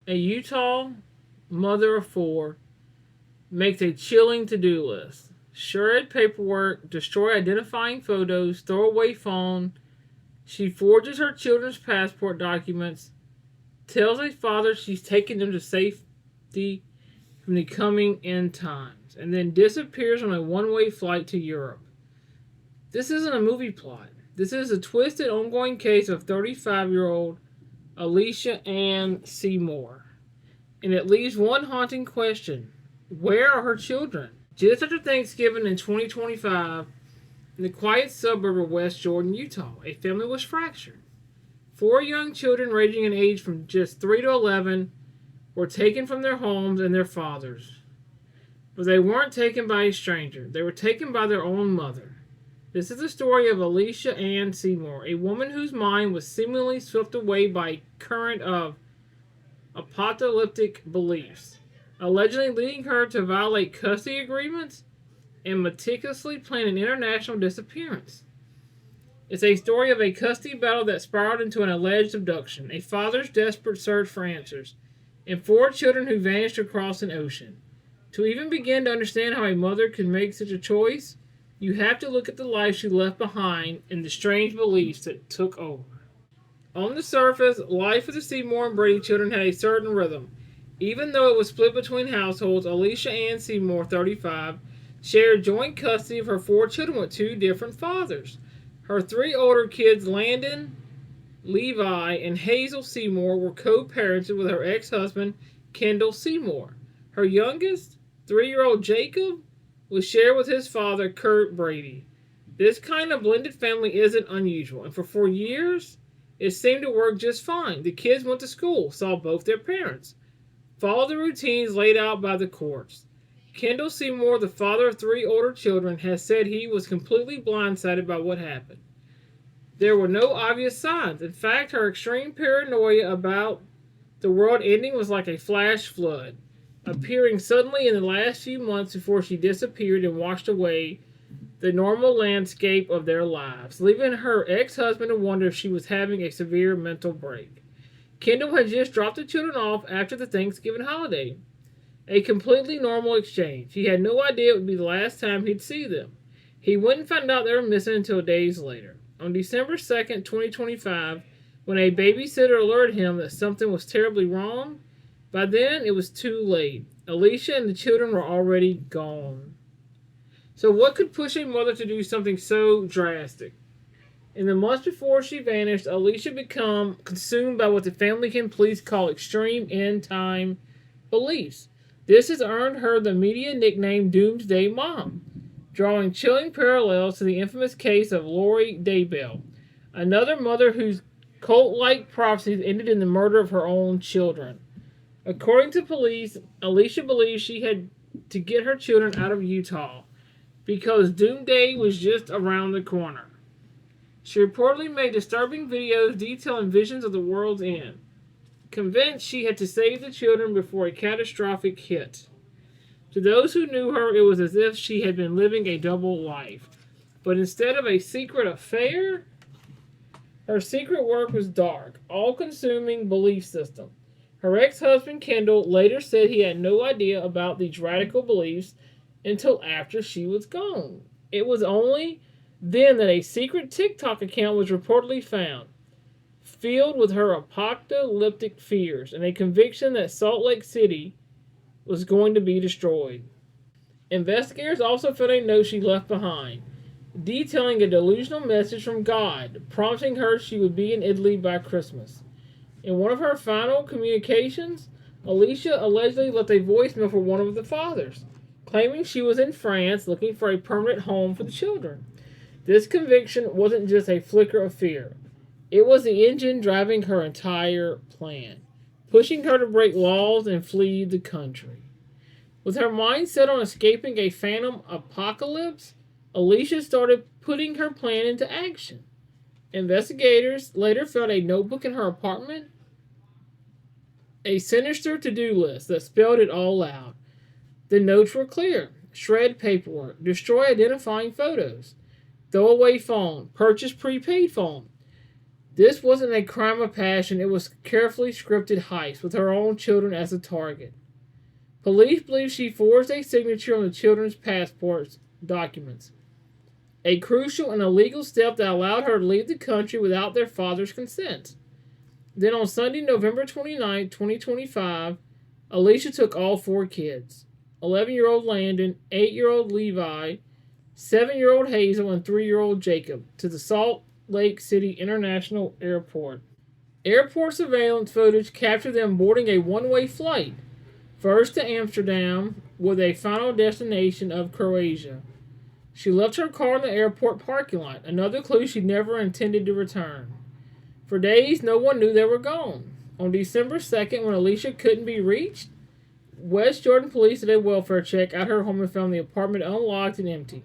A Utah mother of four makes a chilling to-do list. Shred paperwork, destroy identifying photos, throw away phone. She forges her children's passport documents, tells a father she's taking them to safety from the coming end times, and then disappears on a one-way flight to Europe. This isn't a movie plot. This is a twisted, ongoing case of 35-year-old Alicia Ann Seymour. And it leaves one haunting question: where are her children? Just after Thanksgiving in 2025, in the quiet suburb of West Jordan, Utah, a family was fractured. Four young children, ranging in age from just 3 to 11, were taken from their homes and their fathers. But they weren't taken by a stranger, they were taken by their own mother. This is the story of Alicia Ann Seymour, a woman whose mind was seemingly swept away by a current of apocalyptic beliefs, allegedly leading her to violate custody agreements and meticulously plan an international disappearance. It's a story of a custody battle that spiraled into an alleged abduction, a father's desperate search for answers, and four children who vanished across an ocean. To even begin to understand how a mother could make such a choice, you have to look at the life she left behind and the strange beliefs that took over. On the surface, life with the Seymour and Brady children had a certain rhythm. Even though it was split between households, Alicia Ann Seymour, 35, shared joint custody of her four children with two different fathers. Her three older kids, Landon, Levi, and Hazel Seymour, were co-parented with her ex-husband, Kendall Seymour. Her youngest, 3-year-old Jacob, was shared with his father, Kurt Brady. This kind of blended family isn't unusual, and for 4 years, it seemed to work just fine. The kids went to school, saw both their parents, followed the routines laid out by the courts. Kendall Seymour, the father of three older children, has said he was completely blindsided by what happened. There were no obvious signs. In fact, her extreme paranoia about the world ending was like a flash flood, appearing suddenly in the last few months before she disappeared and washed away the normal landscape of their lives, leaving her ex-husband to wonder if she was having a severe mental break. Kendall had just dropped the children off after the Thanksgiving holiday. A completely normal exchange. He had no idea it would be the last time he'd see them. He wouldn't find out they were missing until days later. On December 2nd, 2025, when a babysitter alerted him that something was terribly wrong, by then it was too late. Alicia and the children were already gone. So what could push a mother to do something so drastic? In the months before she vanished, Alicia became consumed by what the family can police call extreme end-time beliefs. This has earned her the media nickname Doomsday Mom, drawing chilling parallels to the infamous case of Lori Daybell, another mother whose cult-like prophecies ended in the murder of her own children. According to police, Alicia believes she had to get her children out of Utah because Doomsday was just around the corner. She reportedly made disturbing videos detailing visions of the world's end, convinced she had to save the children before a catastrophic hit. To those who knew her, it was as if she had been living a double life. But instead of a secret affair, her secret work was dark, all-consuming belief system. Her ex-husband, Kendall, later said he had no idea about these radical beliefs until after she was gone. It was only then that a secret TikTok account was reportedly found, filled with her apocalyptic fears and a conviction that Salt Lake City was going to be destroyed. Investigators also found a note she left behind, detailing a delusional message from God, promising her she would be in Italy by Christmas. In one of her final communications, Alicia allegedly left a voicemail for one of the fathers, claiming she was in France looking for a permanent home for the children. This conviction wasn't just a flicker of fear. It was the engine driving her entire plan, pushing her to break laws and flee the country. With her mind set on escaping a phantom apocalypse, Alicia started putting her plan into action. Investigators later found a notebook in her apartment, a sinister to-do list that spelled it all out. The notes were clear: shred paperwork, destroy identifying photos, throw away phone, purchase prepaid phone. This wasn't a crime of passion, it was a carefully scripted heist with her own children as a target. Police believe she forged a signature on the children's passports documents, a crucial and illegal step that allowed her to leave the country without their father's consent. Then on Sunday, November 29, 2025, Alicia took all four kids: 11-year-old Landon, 8-year-old Levi, 7-year-old Hazel, and 3-year-old Jacob to the Salt Lake City International Airport. Airport surveillance footage captured them boarding a one-way flight, first to Amsterdam with a final destination of Croatia. She left her car in the airport parking lot, another clue she never intended to return. For days, no one knew they were gone. On December 2nd, when Alicia couldn't be reached, West Jordan police did a welfare check at her home and found the apartment unlocked and empty.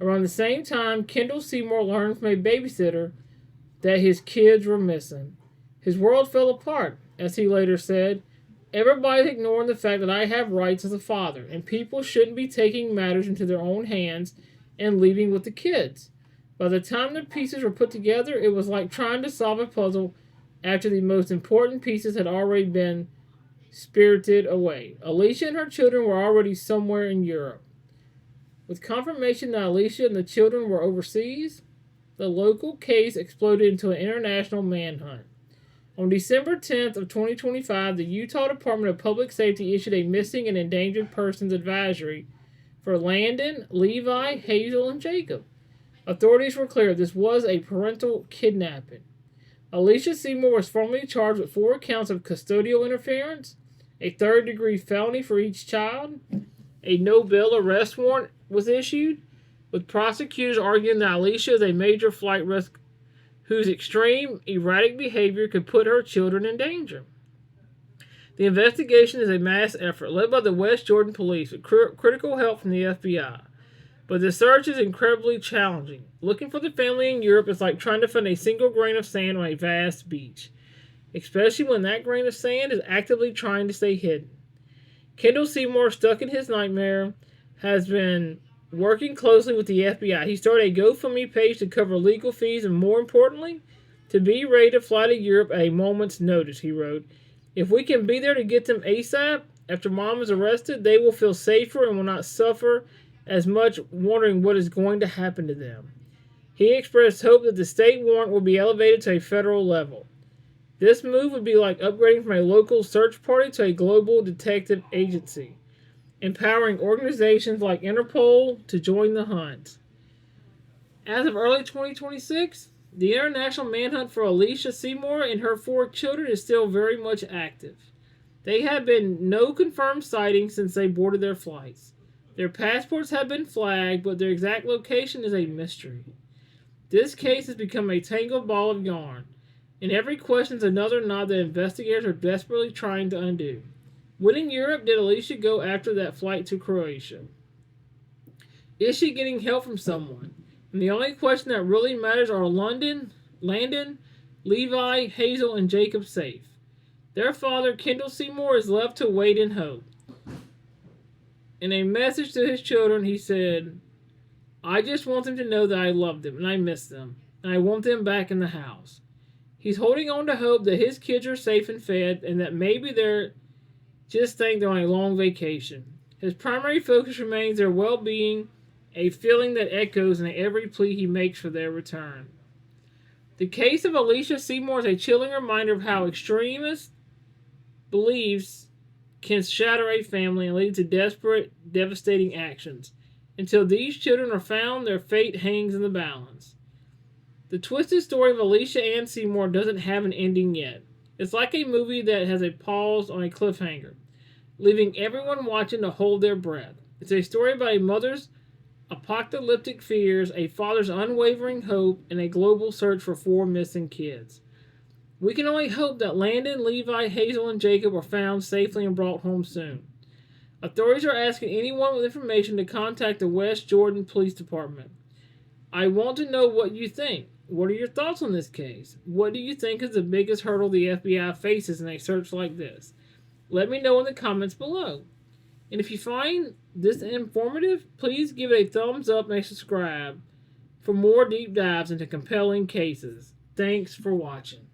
Around the same time, Kendall Seymour learned from a babysitter that his kids were missing. His world fell apart, as he later said. Everybody's ignoring the fact that I have rights as a father, and people shouldn't be taking matters into their own hands and leaving with the kids. By the time the pieces were put together, it was like trying to solve a puzzle after the most important pieces had already been spirited away. Alicia and her children were already somewhere in Europe. With confirmation that Alicia and the children were overseas, the local case exploded into an international manhunt. On December 10th of 2025, the Utah Department of Public Safety issued a missing and endangered persons advisory for Landon, Levi, Hazel, and Jacob. Authorities were clear this was a parental kidnapping. Alicia Seymour was formally charged with 4 counts of custodial interference, a third-degree felony for each child. A no-bail arrest warrant was issued, with prosecutors arguing that Alicia is a major flight risk whose extreme, erratic behavior could put her children in danger. The investigation is a mass effort led by the West Jordan Police with critical help from the FBI. But the search is incredibly challenging. Looking for the family in Europe is like trying to find a single grain of sand on a vast beach, especially when that grain of sand is actively trying to stay hidden. Kendall Seymour, stuck in his nightmare, has been working closely with the FBI. He started a GoFundMe page to cover legal fees and, more importantly, to be ready to fly to Europe at a moment's notice, he wrote. If we can be there to get them ASAP, after Mom is arrested, they will feel safer and will not suffer as much wondering what is going to happen to them. He expressed hope that the state warrant will be elevated to a federal level. This move would be like upgrading from a local search party to a global detective agency, empowering organizations like Interpol to join the hunt. As of early 2026, the international manhunt for Alicia Seymour and her 4 children is still very much active. There have been no confirmed sightings since they boarded their flights. Their passports have been flagged, but their exact location is a mystery. This case has become a tangled ball of yarn, and every question is another knot that investigators are desperately trying to undo. When in Europe did Alicia go after that flight to Croatia? Is she getting help from someone? And the only question that really matters are Landon, Levi, Hazel, and Jacob safe? Their father, Kendall Seymour, is left to wait and hope. In a message to his children, he said, I just want them to know that I love them and I miss them, and I want them back in the house. He's holding on to hope that his kids are safe and fed, and that maybe they're just think they're on a long vacation. His primary focus remains their well-being, a feeling that echoes in every plea he makes for their return. The case of Alicia Seymour is a chilling reminder of how extremist beliefs can shatter a family and lead to desperate, devastating actions. Until these children are found, their fate hangs in the balance. The twisted story of Alicia Ann Seymour doesn't have an ending yet. It's like a movie that has a pause on a cliffhanger, leaving everyone watching to hold their breath. It's a story about a mother's apocalyptic fears, a father's unwavering hope, and a global search for 4 missing kids. We can only hope that Landon, Levi, Hazel, and Jacob are found safely and brought home soon. Authorities are asking anyone with information to contact the West Jordan Police Department. I want to know what you think. What are your thoughts on this case? What do you think is the biggest hurdle the FBI faces in a search like this? Let me know in the comments below. And if you find this informative, please give it a thumbs up and a subscribe for more deep dives into compelling cases. Thanks for watching.